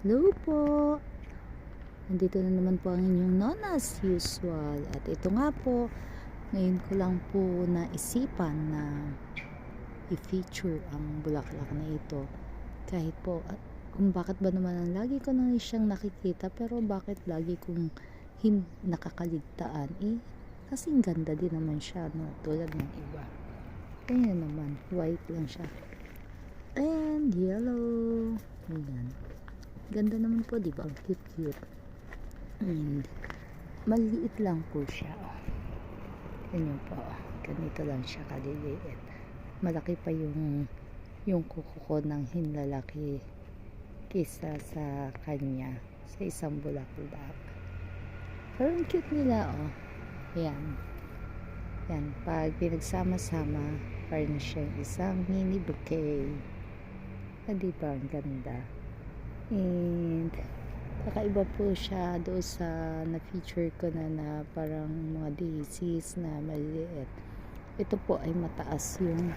Hello po! Nandito na naman po ang inyong nona as usual. At ito nga po, ngayon ko lang po naisipan na i-feature ang bulaklak na ito. Kahit po, kung bakit ba naman ang lagi ko na siyang nakikita, pero bakit lagi kong nakakaligtaan? Kasing ganda din naman siya, no? Tulad ng iba. Ayan naman, white lang siya. And yellow. Ayan. Ganda naman po, di ba? Cute. And maliit lang po siya. Ganyan po. Ganito lang siya kaliliit. Malaki pa yung kuko ko ng hinlalaki kisa sa kanya sa isang bulaklak. Pero ang cute nila, oh. Yan. Yan. Pag pinagsama-sama, parang siyang isang mini bouquet. Di ba? Ang ganda. And kakaiba po siya doon sa na-feature ko na parang mga daisies na maliit. Ito po ay mataas yung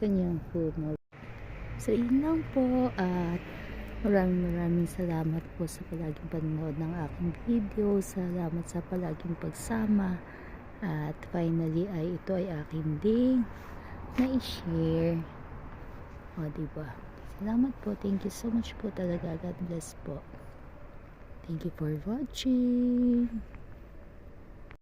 kanyang puno. So yun lang po, at maraming salamat po sa palaging panonood ng aking video. Salamat sa palaging pagsama. At finally ay ito ay aking ding na i-share. O, diba? Salamat po. Thank you so much po talaga. God bless po. Thank you for watching.